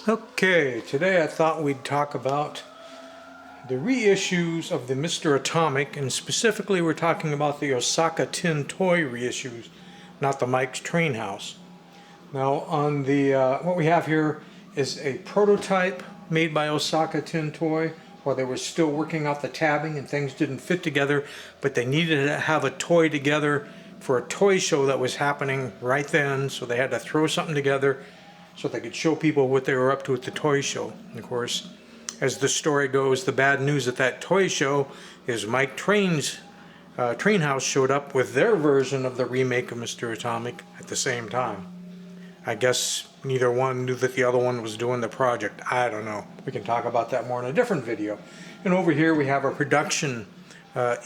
Okay, today I thought we'd talk about the reissues of the Mr. Atomic, and specifically we're talking about the Osaka Tin Toy reissues, not the Mike's Train House. Now on the what we have here is a prototype made by Osaka Tin Toy while they were still working out the tabbing and things didn't fit together, but they needed to have a toy together for a toy show that was happening right then, so they had to throw something together so they could show people what they were up to at the toy show. And of course, as the story goes, the bad news at that toy show is Mike Train's Train House showed up with their version of the remake of Mr. Atomic at the same time. I guess neither one knew that the other one was doing the project. I don't know. We can talk about that more in a different video. And over here we have a production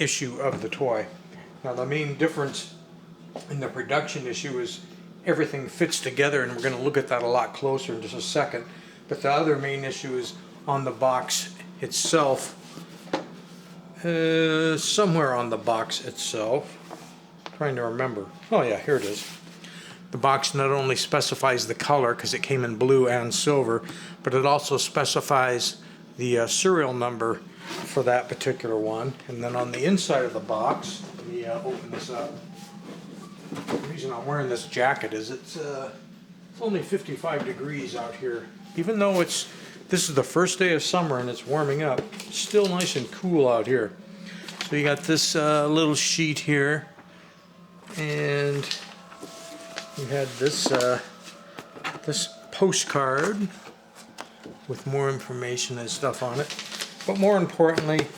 issue of the toy. Now the main difference in the production issue is everything fits together, and we're going to look at that a lot closer in just a second. But the other main issue is on the box itself. Somewhere on the box itself. Trying to remember. Oh yeah, here it is. The box not only specifies the color, because it came in blue and silver, but it also specifies the serial number for that particular one. And then on the inside of the box, let me open this up. The reason I'm wearing this jacket is it's only 55 degrees out here. Even though this is the first day of summer and it's warming up, it's still nice and cool out here. So you got this little sheet here, and you had this this postcard with more information and stuff on it. But more importantly,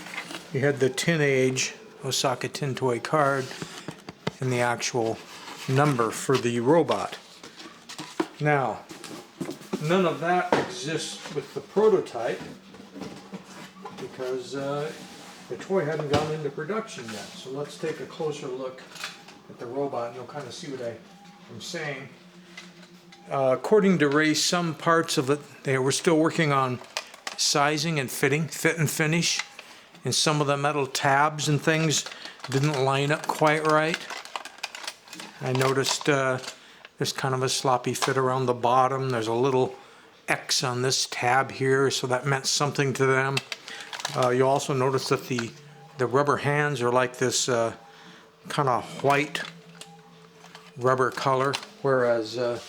you had the Tin Age Osaka Tin Toy card and the actual number for the robot. Now, none of that exists with the prototype because the toy hadn't gone into production yet. So let's take a closer look at the robot and you'll kind of see what I'm saying. According to Ray, some parts of it, they were still working on sizing and fitting, fit and finish, and some of the metal tabs and things didn't line up quite right. I noticed there's kind of a sloppy fit around the bottom. There's a little X on this tab here, so that meant something to them. You also notice that the rubber hands are like this kind of white rubber color, whereas the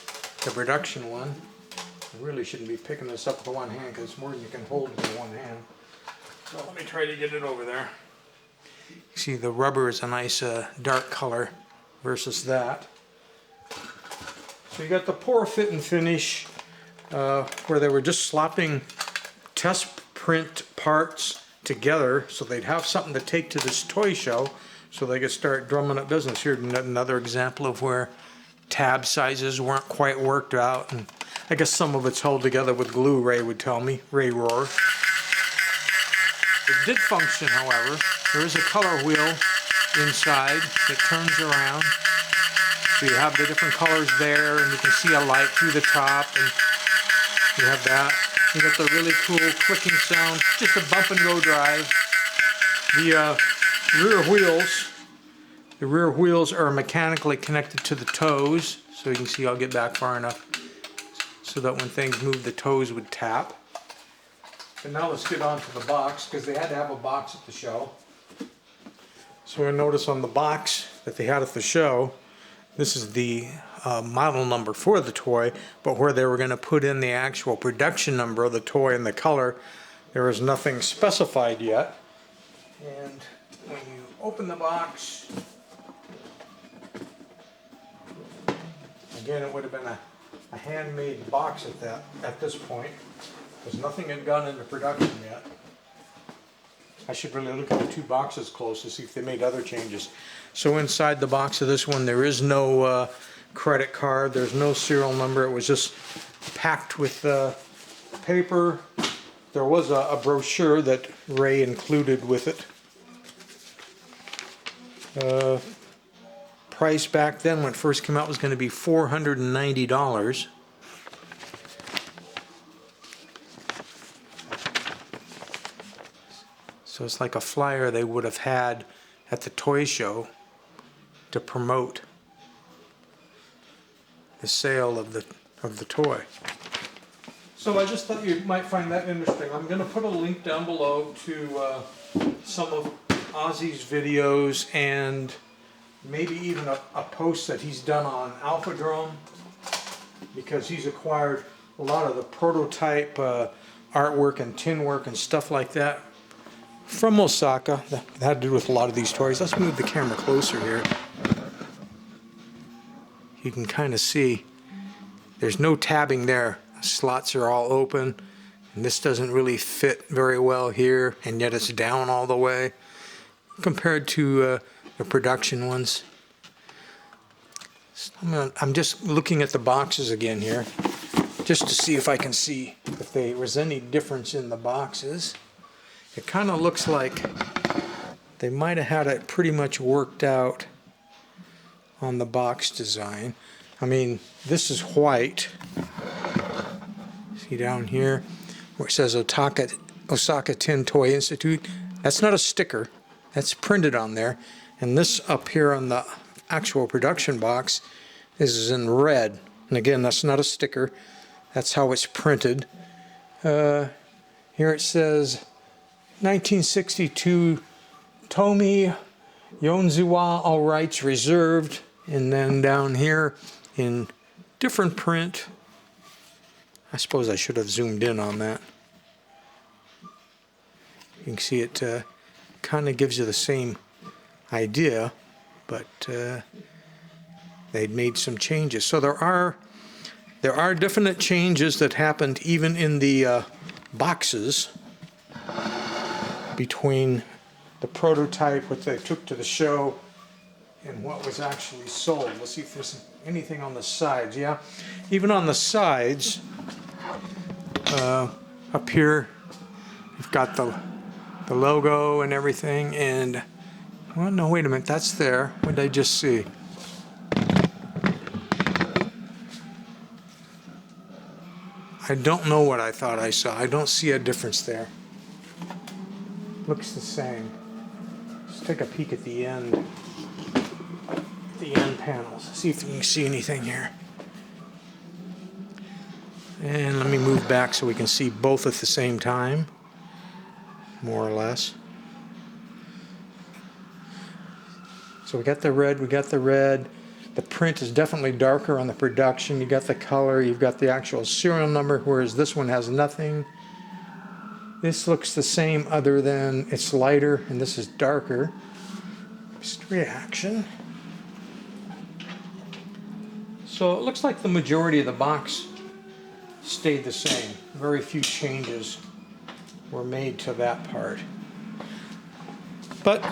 production one, I really shouldn't be picking this up with one hand because it's more than you can hold with one hand. So let me try to get it over there. You see the rubber is a nice dark color versus that. So you got the poor fit and finish where they were just slopping test print parts together so they'd have something to take to this toy show so they could start drumming up business. Here's another example of where tab sizes weren't quite worked out, and I guess some of it's held together with glue, Ray would tell me. Ray Roar. It did function, however. There is a color wheel inside that turns around. So you have the different colors there, and you can see a light through the top, and you have that. You got the really cool clicking sound, just a bump and go drive. The rear wheels are mechanically connected to the toes, so you can see I'll get back far enough so that when things move the toes would tap. And now let's get on to the box, because they had to have a box at the show. So you'll notice on the box that they had at the show, this is the model number for the toy, but where they were going to put in the actual production number of the toy and the color, there is nothing specified yet. And when you open the box, again, it would have been a handmade box at this point, because nothing had gone into production yet. I should really look at the two boxes close to see if they made other changes. So inside the box of this one, there is no credit card, there's no serial number. It was just packed with paper. There was a brochure that Ray included with it. Price back then when it first came out was going to be $490. So it's like a flyer they would have had at the toy show to promote the sale of the toy. So So I just thought you might find that interesting. I'm going to put a link down below to some of Ozzie's videos and maybe even a post that he's done on Alphadrome, because he's acquired a lot of the prototype artwork and tin work and stuff like that from Osaka. That had to do with a lot of these toys. Let's move the camera closer here. You can kind of see there's no tabbing there. The slots are all open, and this doesn't really fit very well here, and yet it's down all the way compared to the production ones. So I'm just looking at the boxes again here, just to see if I can see if there was any difference in the boxes. It kind of looks like they might have had it pretty much worked out on the box design. I mean, this is white. See down here where it says Osaka Tin Toy Institute? That's not a sticker. That's printed on there. And this up here on the actual production box is in red. And again, that's not a sticker. That's how it's printed. Here it says 1962 Tomi Yonzuwa, all rights reserved. And then down here in different print, I suppose I should have zoomed in on that. You can see it kind of gives you the same idea, but they'd made some changes. So there are definite changes that happened even in the boxes between the prototype, what they took to the show, and what was actually sold. Let's see if there's anything on the sides. Yeah, even on the sides, up here, you've got the logo and everything, and, well, no, wait a minute, that's there. What did I just see? I don't know what I thought I saw. I don't see a difference there. Looks the same. Let's take a peek at the end. The end panels. See if you can see anything here. And let me move back so we can see both at the same time, more or less. So we got the red, The print is definitely darker on the production. You got the color, you've got the actual serial number, whereas this one has nothing. This looks the same other than it's lighter and this is darker. Just reaction. So it looks like the majority of the box stayed the same. Very few changes were made to that part. But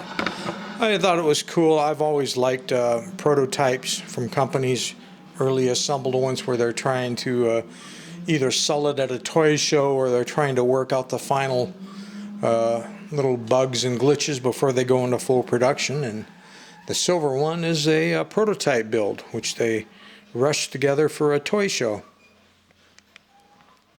I thought it was cool. I've always liked prototypes from companies, early assembled ones where they're trying to either sell it at a toy show or they're trying to work out the final little bugs and glitches before they go into full production. And the silver one is a prototype build, which they rushed together for a toy show.